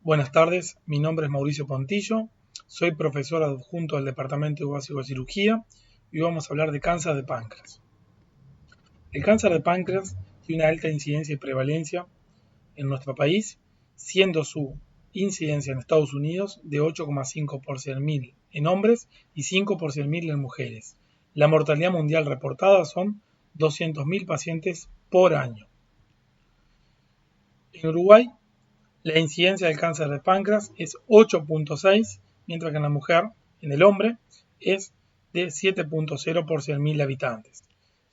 Buenas tardes, mi nombre es Mauricio Pontillo, soy profesor adjunto del Departamento Básico de Cirugía y vamos a hablar de cáncer de páncreas. El cáncer de páncreas tiene una alta incidencia y prevalencia en nuestro país, siendo su incidencia en Estados Unidos de 8,5 por 100.000 en hombres y 5 por 100.000 en mujeres. La mortalidad mundial reportada son 200.000 pacientes por año. En Uruguay, la incidencia del cáncer de páncreas es 8,6, mientras que en el hombre, es de 7,0 por 100.000 habitantes.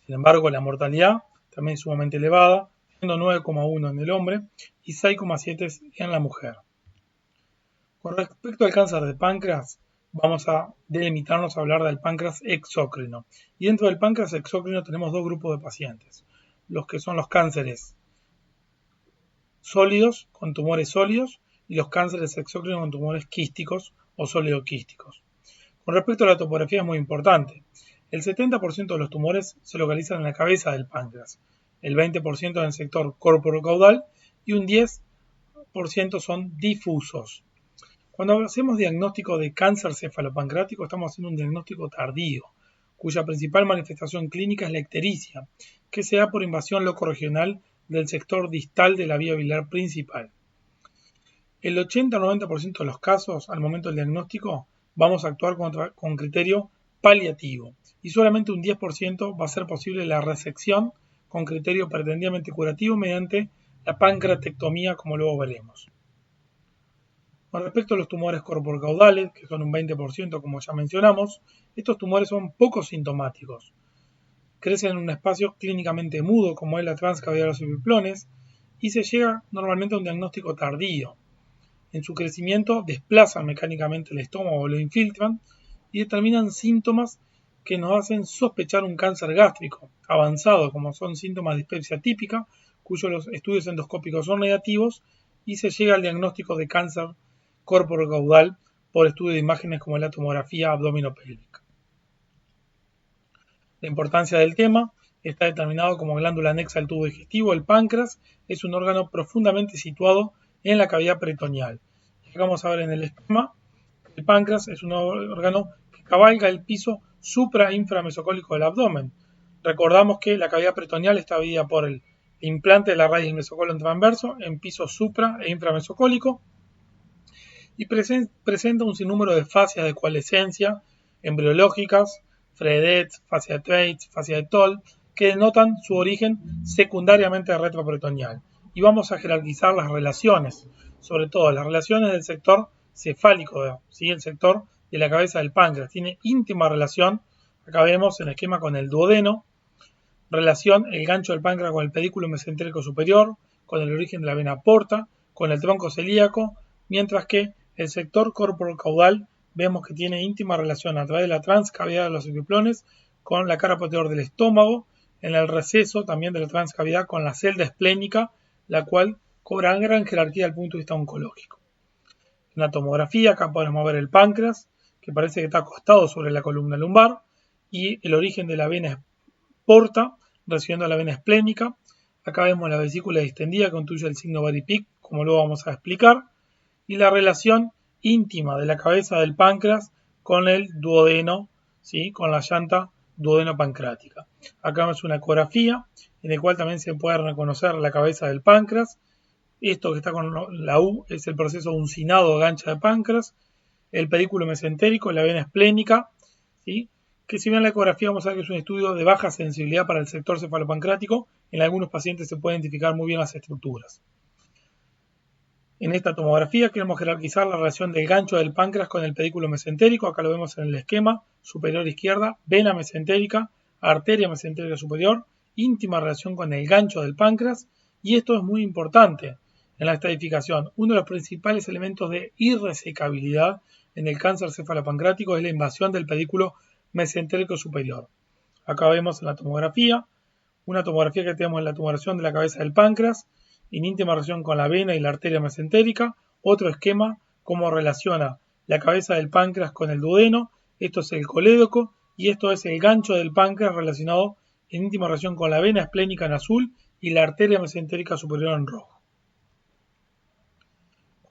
Sin embargo, la mortalidad también es sumamente elevada, siendo 9,1 en el hombre y 6,7 en la mujer. Con respecto al cáncer de páncreas, vamos a delimitarnos a hablar del páncreas exócrino. Y dentro del páncreas exócrino tenemos dos grupos de pacientes, los que son los cánceres sólidos, con tumores sólidos, y los cánceres exócrinos con tumores quísticos o sólido-quísticos. Con respecto a la topografía es muy importante. El 70% de los tumores se localizan en la cabeza del páncreas, el 20% en el sector corporocaudal y un 10% son difusos. Cuando hacemos diagnóstico de cáncer cefalopancreático estamos haciendo un diagnóstico tardío, cuya principal manifestación clínica es la ictericia, que se da por invasión locorregional del sector distal de la vía biliar principal. El 80-90% de los casos, al momento del diagnóstico, vamos a actuar con criterio paliativo y solamente un 10% va a ser posible la resección con criterio pretendidamente curativo mediante la pancreatectomía, como luego veremos. Con respecto a los tumores corporocaudales, que son un 20% como ya mencionamos, estos tumores son poco sintomáticos. Crecen en un espacio clínicamente mudo como es la transcavidad de los epiplones y se llega normalmente a un diagnóstico tardío. En su crecimiento desplazan mecánicamente el estómago o lo infiltran y determinan síntomas que nos hacen sospechar un cáncer gástrico avanzado, como son síntomas de dispepsia típica, cuyos estudios endoscópicos son negativos, y se llega al diagnóstico de cáncer corporocaudal por estudio de imágenes como la tomografía abdominopélvica. La importancia del tema está determinado como glándula anexa al tubo digestivo. El páncreas es un órgano profundamente situado en la cavidad peritoneal. Acá vamos a ver en el esquema, el páncreas es un órgano que cabalga el piso supra-inframesocólico del abdomen. Recordamos que la cavidad peritoneal está dividida por el implante de la raíz del mesocolon transverso en piso supra e inframesocólico y presenta un sinnúmero de fascias de coalescencia embriológicas, Fredet, fascia de Thwaites, fascia de Toll, que denotan su origen secundariamente retroperitoneal. Y vamos a jerarquizar las relaciones, sobre todo las relaciones del sector cefálico, ¿sí? El sector de la cabeza del páncreas. Tiene íntima relación, acá vemos en el esquema con el duodeno, relación el gancho del páncreas con el pedículo mesentérico superior, con el origen de la vena porta, con el tronco celíaco, mientras que el sector corporocaudal vemos que tiene íntima relación a través de la transcavidad de los epiplones con la cara posterior del estómago, en el receso también de la transcavidad con la celda esplénica, la cual cobra gran jerarquía desde el punto de vista oncológico. En la tomografía acá podemos ver el páncreas, que parece que está acostado sobre la columna lumbar, y el origen de la vena porta, recibiendo la vena esplénica. Acá vemos la vesícula distendida que constituye el signo Bari-Pick, como luego vamos a explicar, y la relación íntima de la cabeza del páncreas con el duodeno, ¿sí? Con la llanta duodeno-pancreática. Acá vemos una ecografía en la cual también se puede reconocer la cabeza del páncreas. Esto que está con la U es el proceso uncinado de gancha de páncreas, el pedículo mesentérico, la vena esplénica, ¿sí? Que si bien en la ecografía vamos a ver que es un estudio de baja sensibilidad para el sector cefalopancreático, en algunos pacientes se puede identificar muy bien las estructuras. En esta tomografía queremos jerarquizar la relación del gancho del páncreas con el pedículo mesentérico. Acá lo vemos en el esquema superior izquierda, vena mesentérica, arteria mesentérica superior, íntima relación con el gancho del páncreas, y esto es muy importante en la estratificación. Uno de los principales elementos de irresecabilidad en el cáncer cefalopancreático es la invasión del pedículo mesentérico superior. Acá vemos en la tomografía, una tomografía que tenemos en la tumoración de la cabeza del páncreas, en íntima relación con la vena y la arteria mesentérica. Otro esquema, cómo relaciona la cabeza del páncreas con el duodeno. Esto es el colédoco y esto es el gancho del páncreas relacionado en íntima relación con la vena esplénica en azul y la arteria mesentérica superior en rojo.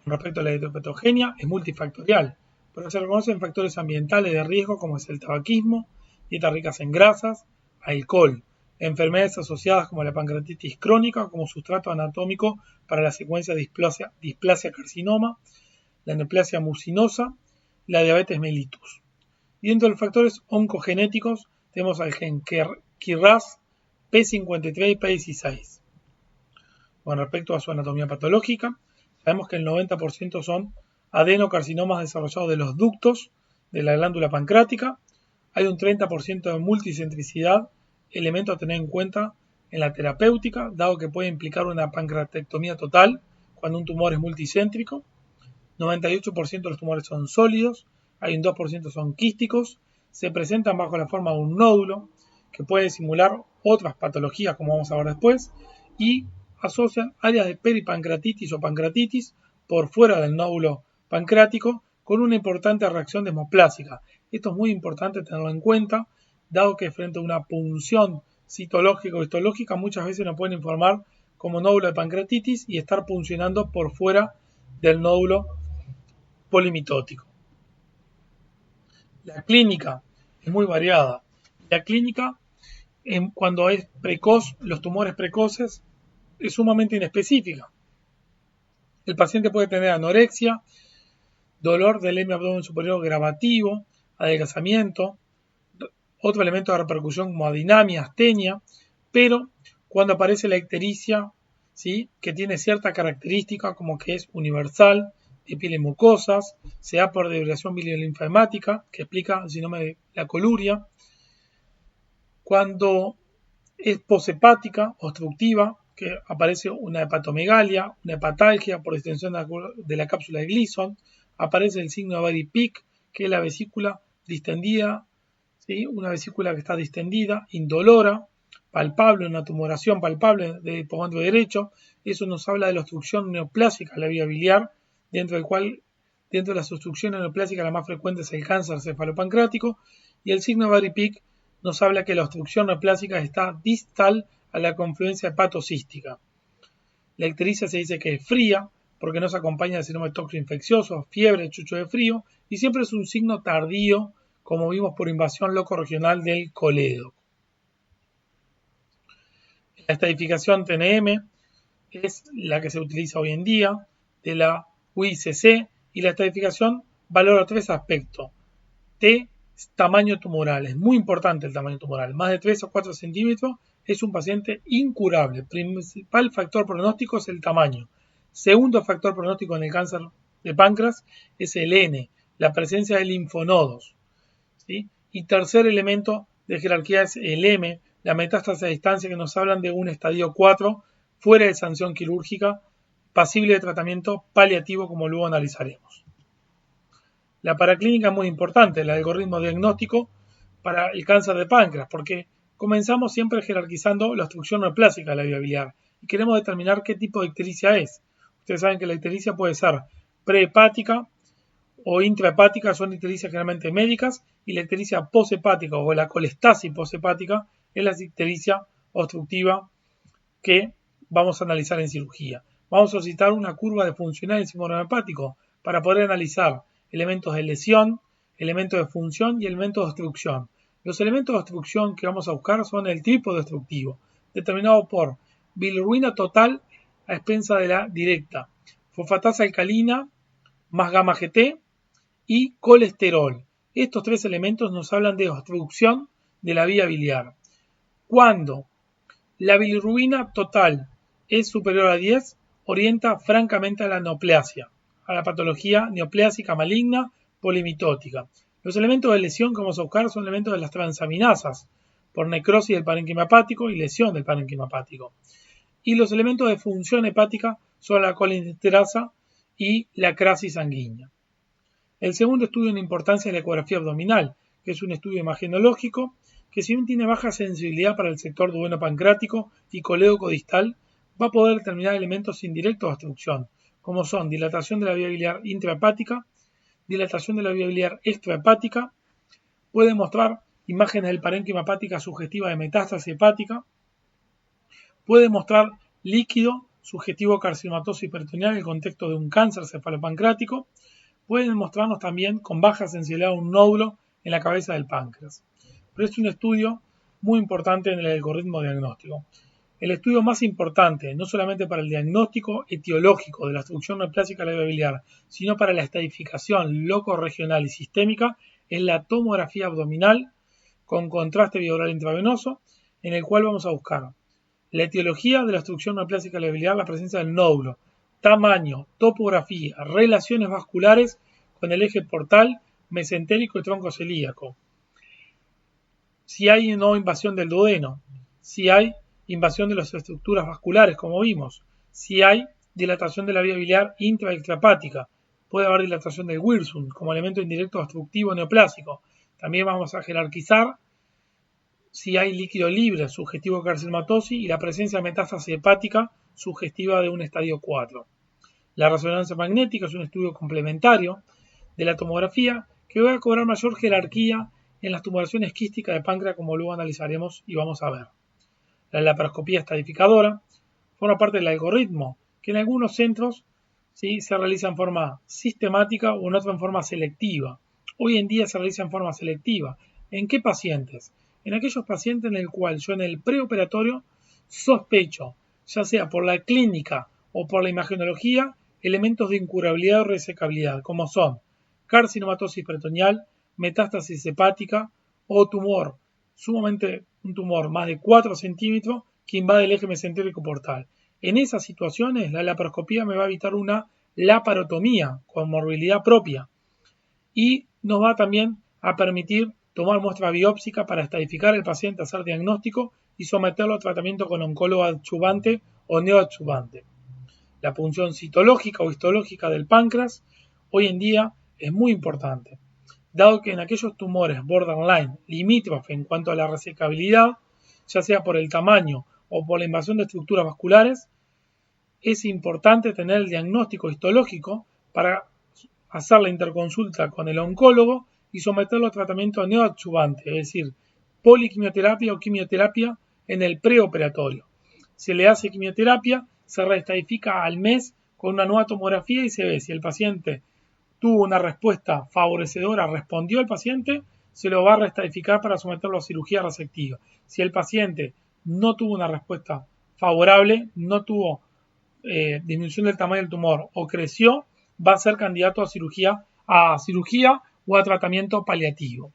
Con respecto a la dietopatogenia, es multifactorial, pero se reconocen factores ambientales de riesgo como es el tabaquismo, dietas ricas en grasas, alcohol, enfermedades asociadas como la pancreatitis crónica como sustrato anatómico para la secuencia de displasia carcinoma, la neoplasia mucinosa y la diabetes mellitus. Y dentro de los factores oncogenéticos tenemos al gen KRAS, P53 y P16. Con respecto a su anatomía patológica, sabemos que el 90% son adenocarcinomas desarrollados de los ductos de la glándula pancreática. Hay un 30% de multicentricidad, elemento a tener en cuenta en la terapéutica, dado que puede implicar una pancreatectomía total cuando un tumor es multicéntrico. 98% de los tumores son sólidos, hay un 2% son quísticos, se presentan bajo la forma de un nódulo que puede simular otras patologías como vamos a ver después y asocian áreas de peripancreatitis o pancreatitis por fuera del nódulo pancreático con una importante reacción desmoplásica. Esto es muy importante tenerlo en cuenta, dado que frente a una punción citológica o histológica muchas veces nos pueden informar como nódulo de pancreatitis y estar puncionando por fuera del nódulo polimitótico. La clínica es muy variada. La clínica, cuando es precoz, los tumores precoces, es sumamente inespecífica. El paciente puede tener anorexia, dolor del hemiabdomen superior gravativo, adelgazamiento, otro elemento de repercusión como adinamia, astenia, pero cuando aparece la ictericia, ¿sí?, que tiene cierta característica como que es universal, de piel y mucosas, se da por debilitación biliolinfa-hemática, que explica el síndrome de la coluria. Cuando es poshepática, obstructiva, que aparece una hepatomegalia, una hepatalgia por extensión de la cápsula de Gleason, aparece el signo de Body-Peak, que es la vesícula distendida, ¿sí?, una vesícula que está distendida, indolora, palpable, una tumoración palpable del hipocondrio derecho. Eso nos habla de la obstrucción neoplásica de la vía biliar, dentro de las obstrucciones neoplásicas la más frecuente es el cáncer cefalopancreático, y el signo de Body-Peak nos habla que la obstrucción neoplásica está distal a la confluencia hepatocística. La ictericia se dice que es fría, porque no se acompaña de síndrome tóxico infeccioso, fiebre, chucho de frío, y siempre es un signo tardío, como vimos por invasión locorregional del colédoco. La estadificación TNM es la que se utiliza hoy en día, de la UICC, y la estadificación valora tres aspectos. T, tamaño tumoral, es muy importante el tamaño tumoral, más de 3 o 4 centímetros es un paciente incurable. Principal factor pronóstico es el tamaño. Segundo factor pronóstico en el cáncer de páncreas es el N, la presencia de linfonodos, ¿sí? Y tercer elemento de jerarquía es el M, la metástasis a distancia, que nos hablan de un estadio 4 fuera de sanción quirúrgica, pasible de tratamiento paliativo, como luego analizaremos. La paraclínica es muy importante, el algoritmo diagnóstico para el cáncer de páncreas, porque comenzamos siempre jerarquizando la obstrucción neoplásica de la vía biliar y queremos determinar qué tipo de ictericia es. Ustedes saben que la ictericia puede ser prehepática o intrahepática, son ictericias generalmente médicas, y la ictericia poshepática o la colestasis poshepática es la ictericia obstructiva que vamos a analizar en cirugía. Vamos a citar una curva de funcional del síndrome hepático para poder analizar elementos de lesión, elementos de función y elementos de obstrucción. Los elementos de obstrucción que vamos a buscar son el tipo de obstructivo, determinado por bilirrubina total a expensa de la directa, fosfatasa alcalina más gamma GT y colesterol. Estos tres elementos nos hablan de obstrucción de la vía biliar. Cuando la bilirrubina total es superior a 10, orienta francamente a la neoplasia, a la patología neoplásica maligna polimitótica. Los elementos de lesión que vamos a buscar son elementos de las transaminasas, por necrosis del parénquima hepático y lesión del parénquima hepático. Y los elementos de función hepática son la colinsterasa y la crasis sanguínea. El segundo estudio en importancia es la ecografía abdominal, que es un estudio imagenológico que, si bien tiene baja sensibilidad para el sector duodeno pancreático y colédoco distal, va a poder determinar elementos indirectos de obstrucción, como son dilatación de la vía biliar intrahepática, dilatación de la vía biliar extrahepática, puede mostrar imágenes del parénquima hepática sugestiva de metástasis hepática, puede mostrar líquido sugestivo carcinomatosis peritoneal en el contexto de un cáncer cefalopancrático, pueden mostrarnos también con baja sensibilidad un nódulo en la cabeza del páncreas. Pero es un estudio muy importante en el algoritmo diagnóstico. El estudio más importante, no solamente para el diagnóstico etiológico de la obstrucción neoplásica de la vía biliar, sino para la estadificación locorregional y sistémica, es la tomografía abdominal con contraste bioral intravenoso, en el cual vamos a buscar la etiología de la obstrucción neoplásica de la vía biliar, la presencia del nódulo, tamaño, topografía, relaciones vasculares con el eje portal, mesentérico y tronco celíaco. Si hay o no invasión del duodeno, si hay invasión de las estructuras vasculares, como vimos, si hay dilatación de la vía biliar intra y extrahepática, puede haber dilatación del Wirsung como elemento indirecto obstructivo neoplásico. También vamos a jerarquizar si hay líquido libre sugestivo de carcinomatosis y la presencia de metástasis hepática sugestiva de un estadio 4. La resonancia magnética es un estudio complementario de la tomografía que va a cobrar mayor jerarquía en las tumoraciones quísticas de páncreas, como luego analizaremos y vamos a ver. La laparoscopía estadificadora forma parte del algoritmo que en algunos centros ¿sí? se realiza en forma sistemática o en otros en forma selectiva. Hoy en día se realiza en forma selectiva. ¿En qué pacientes? En aquellos pacientes en el cual yo en el preoperatorio sospecho, ya sea por la clínica o por la imagenología, elementos de incurabilidad o resecabilidad, como son carcinomatosis peritoneal, metástasis hepática o tumor, sumamente un tumor más de 4 centímetros que invade el eje mesentérico portal. En esas situaciones, la laparoscopía me va a evitar una laparotomía con morbilidad propia y nos va también a permitir tomar muestra biópsica para estadificar el paciente, hacer diagnóstico y someterlo a tratamiento con oncólogo adyuvante o neoadyuvante. La punción citológica o histológica del páncreas hoy en día es muy importante, dado que en aquellos tumores borderline limítrofe en cuanto a la resecabilidad, ya sea por el tamaño o por la invasión de estructuras vasculares, es importante tener el diagnóstico histológico para hacer la interconsulta con el oncólogo y someterlo a tratamiento neoadyuvante, es decir, poliquimioterapia o quimioterapia en el preoperatorio. Se le hace quimioterapia, se reestadifica al mes con una nueva tomografía y se ve si el paciente tuvo una respuesta favorecedora, respondió el paciente, se lo va a reestadificar para someterlo a cirugía resectiva. Si el paciente no tuvo una respuesta favorable, no tuvo disminución del tamaño del tumor o creció, va a ser candidato a cirugía o a tratamiento paliativo.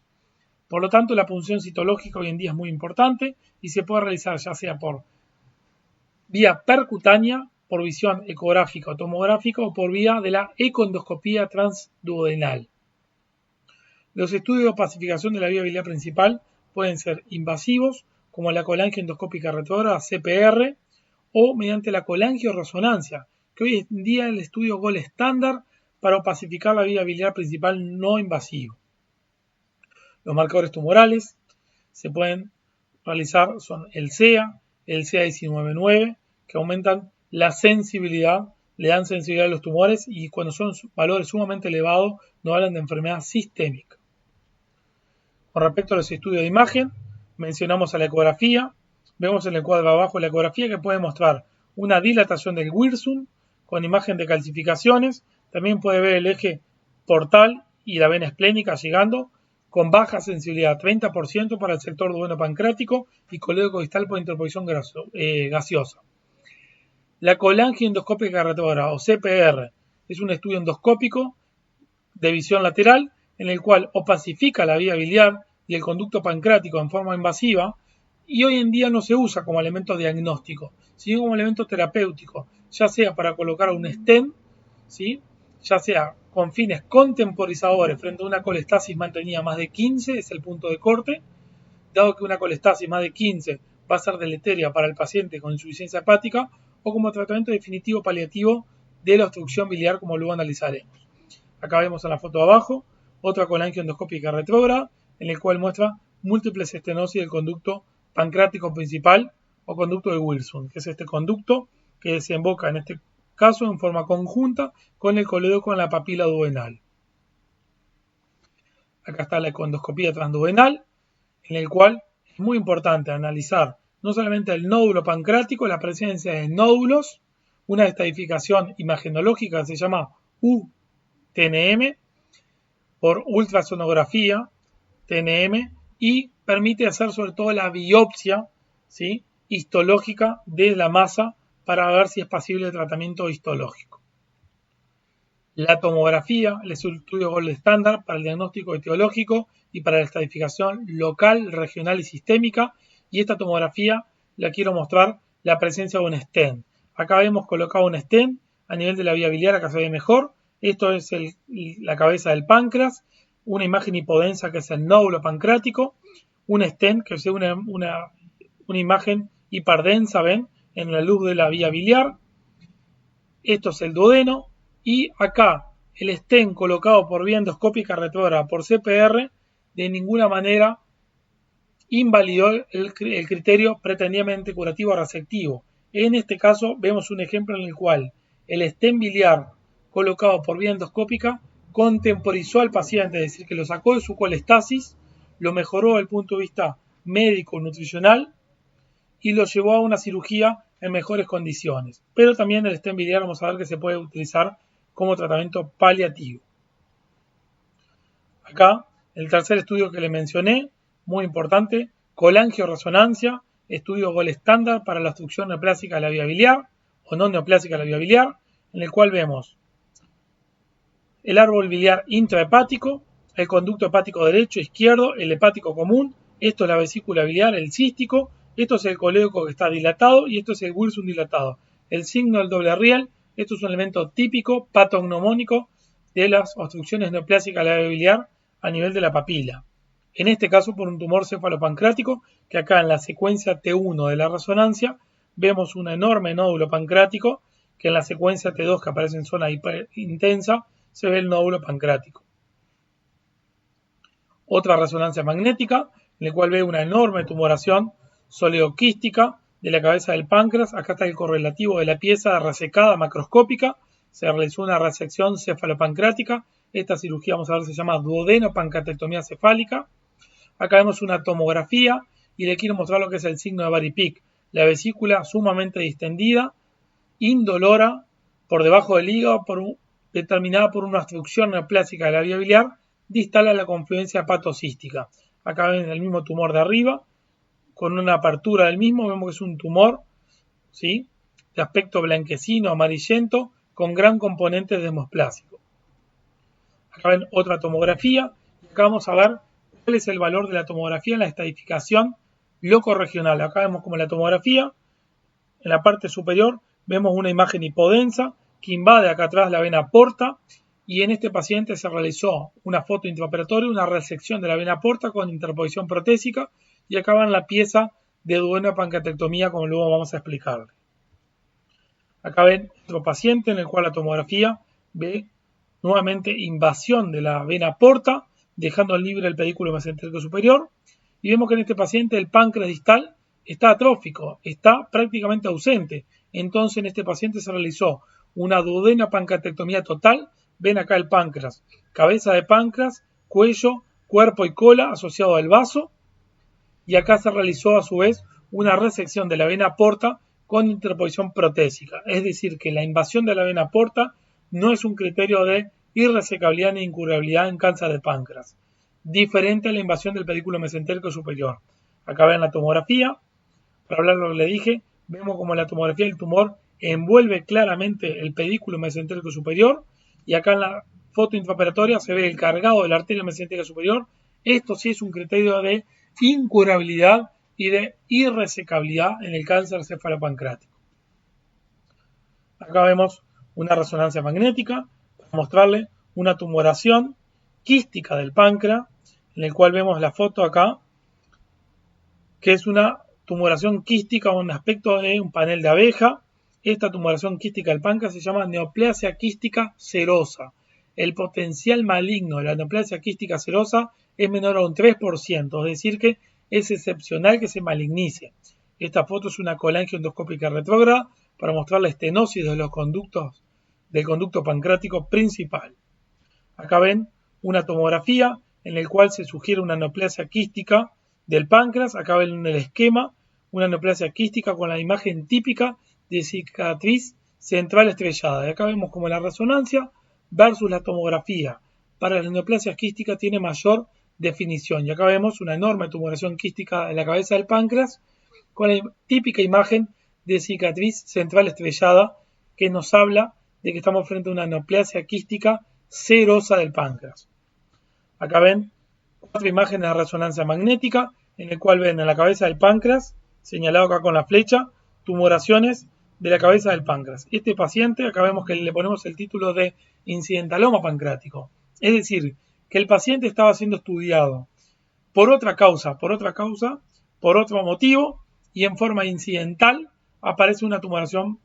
Por lo tanto, la punción citológica hoy en día es muy importante y se puede realizar ya sea por vía percutánea, por visión ecográfica o tomográfica o por vía de la ecoendoscopía transduodenal. Los estudios de opacificación de la vía biliar principal pueden ser invasivos, como la colangioendoscópica retrógrada CPR, o mediante la colangioresonancia, que hoy en día es el estudio gold estándar para opacificar la vía biliar principal no invasivo. Los marcadores tumorales se pueden realizar son el CEA, el CA199, que aumentan la sensibilidad, le dan sensibilidad a los tumores y cuando son valores sumamente elevados nos hablan de enfermedad sistémica. Con respecto a los estudios de imagen, mencionamos a la ecografía. Vemos en el cuadro abajo la ecografía que puede mostrar una dilatación del Wirsung con imagen de calcificaciones. También puede ver el eje portal y la vena esplénica llegando con baja sensibilidad, 30% para el sector duodeno pancrático y colédoco distal por interposición gaseosa. La colangioendoscópica retrógrada o CPR es un estudio endoscópico de visión lateral en el cual opacifica la vía biliar y el conducto pancrático en forma invasiva y hoy en día no se usa como elemento diagnóstico, sino como elemento terapéutico, ya sea para colocar un stent, ¿sí? Ya sea con fines contemporizadores frente a una colestasis mantenida más de 15, es el punto de corte, dado que una colestasis más de 15 va a ser deleteria para el paciente con insuficiencia hepática, o como tratamiento definitivo paliativo de la obstrucción biliar, como luego analizaremos. Acá vemos en la foto de abajo otra colangioendoscópica retrógrada, en el cual muestra múltiples estenosis del conducto pancrático principal o conducto de Wilson, que es este conducto que desemboca en este caso en forma conjunta con el colédoco en la papila duodenal. Acá está la econdoscopía transduodenal, en el cual es muy importante analizar no solamente el nódulo pancrático, la presencia de nódulos una estadificación imagenológica que se llama UTNM por ultrasonografía TNM y permite hacer sobre todo la biopsia, ¿sí?, histológica de la masa para ver si es pasible de tratamiento histológico. La tomografía es un estudio gold estándar para el diagnóstico etiológico y para la estadificación local, regional y sistémica, y esta tomografía la quiero mostrar la presencia de un stent. Acá vemos colocado un stent a nivel de la vía biliar, acá se ve mejor. Esto es la cabeza del páncreas, una imagen hipodensa que es el nódulo pancreático, un stent que es una imagen hiperdensa, ven, en la luz de la vía biliar. Esto es el duodeno y acá el stent colocado por vía endoscópica retrógrada por CPR de ninguna manera invalidó el criterio pretendidamente curativo resectivo. En este caso vemos un ejemplo en el cual el stent biliar colocado por vía endoscópica contemporizó al paciente, es decir, que lo sacó de su colestasis, lo mejoró desde el punto de vista médico, nutricional y lo llevó a una cirugía en mejores condiciones. Pero también el stent biliar vamos a ver que se puede utilizar como tratamiento paliativo. Acá el tercer estudio que le mencioné, muy importante, colangioresonancia, estudio gold estándar para la obstrucción neoplásica de la vía biliar o no neoplásica de la vía biliar, en el cual vemos el árbol biliar intrahepático, el conducto hepático derecho, izquierdo, el hepático común, esto es la vesícula biliar, el cístico, esto es el colédoco que está dilatado y esto es el Wilson dilatado. El signo del doble riel, esto es un elemento típico patognomónico de las obstrucciones neoplásicas de la vía biliar a nivel de la papila. En este caso por un tumor cefalopancreático, que acá en la secuencia T1 de la resonancia vemos un enorme nódulo pancreático, que en la secuencia T2 que aparece en zona hiperintensa se ve el nódulo pancreático. Otra resonancia magnética, en la cual ve una enorme tumoración soleoquística de la cabeza del páncreas. Acá está el correlativo de la pieza resecada macroscópica. Se realizó una resección cefalopancreática. Esta cirugía, vamos a ver, se llama duodenopancreatectomía cefálica. Acá vemos una tomografía y le quiero mostrar lo que es el signo de Barry-Pick. La vesícula sumamente distendida, indolora, por debajo del hígado, determinada por una obstrucción neoplásica de la vía biliar, distal a la confluencia hepatocística. Acá ven el mismo tumor de arriba, con una apertura del mismo, vemos que es un tumor, ¿sí?, de aspecto blanquecino, amarillento, con gran componente demosplásico. Acá ven otra tomografía, y acá vamos a ver cuál es el valor de la tomografía en la estadificación locorregional. Acá vemos como la tomografía, en la parte superior, vemos una imagen hipodensa que invade acá atrás la vena porta y en este paciente se realizó una foto intraoperatoria, una resección de la vena porta con interposición protésica y acá van la pieza de duodenopancreatectomía como luego vamos a explicarle. Acá ven otro paciente en el cual la tomografía ve nuevamente invasión de la vena porta dejando libre el pedículo mesentérico superior y vemos que en este paciente el páncreas distal está atrófico, está prácticamente ausente. Entonces en este paciente se realizó una duodenopancreatectomía total. Ven acá el páncreas, cabeza de páncreas, cuello, cuerpo y cola asociado al vaso. Y acá se realizó a su vez una resección de la vena porta con interposición protésica. Es decir, que la invasión de la vena porta no es un criterio de irresecabilidad ni incurabilidad en cáncer de páncreas. Diferente a la invasión del pedículo mesentérico superior. Acá ven la tomografía. Para hablar lo que le dije, vemos como la tomografía del tumor envuelve claramente el pedículo mesentérico superior y acá en la foto intraoperatoria se ve el cargado de la arteria mesentérica superior. Esto sí es un criterio de incurabilidad y de irresecabilidad en el cáncer cefalopancreático. Acá vemos una resonancia magnética para mostrarle una tumoración quística del páncreas, en el cual vemos la foto acá, que es una tumoración quística o un aspecto de un panel de abeja. Esta tumoración quística del páncreas se llama neoplasia quística serosa. El potencial maligno de la neoplasia quística serosa es menor a un 3%, es decir que es excepcional que se malignice. Esta foto es una colangioendoscópica retrógrada para mostrar la estenosis de los conductos del conducto pancreático principal. Acá ven una tomografía en la cual se sugiere una neoplasia quística del páncreas. Acá ven en el esquema una neoplasia quística con la imagen típica de cicatriz central estrellada. Y acá vemos como la resonancia versus la tomografía para la neoplasia quística tiene mayor definición. Y acá vemos una enorme tumoración quística en la cabeza del páncreas con la típica imagen de cicatriz central estrellada que nos habla de que estamos frente a una neoplasia quística serosa del páncreas. Acá ven otra imagen de la resonancia magnética en el cual ven en la cabeza del páncreas, señalado acá con la flecha, tumoraciones de la cabeza del páncreas. Este paciente, acá vemos que le ponemos el título de incidentaloma pancreático. Es decir, que el paciente estaba siendo estudiado por otra causa, por otro motivo, y en forma incidental aparece una tumoración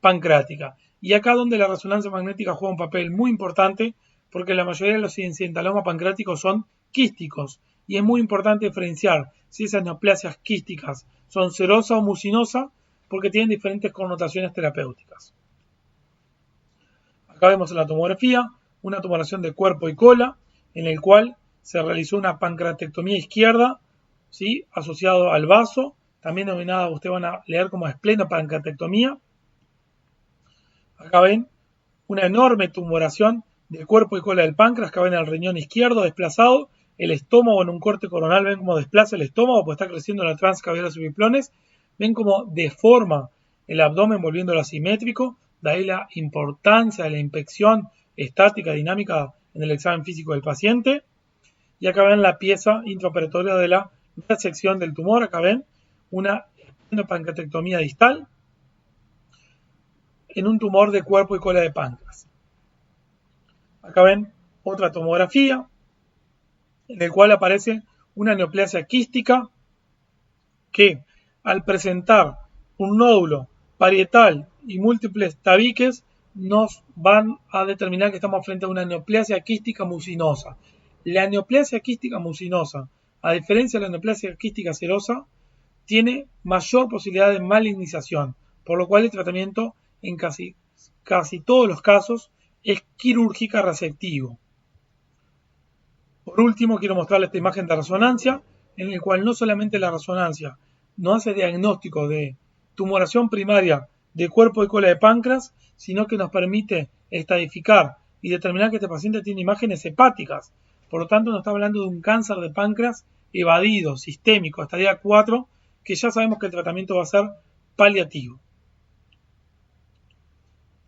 pancreática. Y acá donde la resonancia magnética juega un papel muy importante, porque la mayoría de los incidentalomas pancreáticos son quísticos, y es muy importante diferenciar si esas neoplasias quísticas son serosa o mucinosa, porque tienen diferentes connotaciones terapéuticas. Acá vemos en la tomografía una tumoración de cuerpo y cola, en el cual se realizó una pancreatectomía izquierda, ¿sí?, asociado al vaso, también denominada, ustedes van a leer como esplenopancreatectomía. Acá ven una enorme tumoración de cuerpo y cola del páncreas, acá ven el riñón izquierdo desplazado, el estómago en un corte coronal, ven cómo desplaza el estómago, pues está creciendo la transcavidad subiplones, ven cómo deforma el abdomen volviéndolo asimétrico, de ahí la importancia de la inspección estática dinámica en el examen físico del paciente. Y acá ven la pieza intraoperatoria de la resección del tumor, acá ven una pancreatectomía distal en un tumor de cuerpo y cola de páncreas. Acá ven otra tomografía en el cual aparece una neoplasia quística que al presentar un nódulo parietal y múltiples tabiques nos van a determinar que estamos frente a una neoplasia quística mucinosa. La neoplasia quística mucinosa, a diferencia de la neoplasia quística serosa, tiene mayor posibilidad de malignización, por lo cual el tratamiento en casi todos los casos es quirúrgica resectivo. Por último, quiero mostrarles esta imagen de resonancia, en el cual no solamente la resonancia no hace diagnóstico de tumoración primaria de cuerpo y cola de páncreas, sino que nos permite estadificar y determinar que este paciente tiene imágenes hepáticas. Por lo tanto, nos está hablando de un cáncer de páncreas evadido, sistémico, estadio 4, que ya sabemos que el tratamiento va a ser paliativo.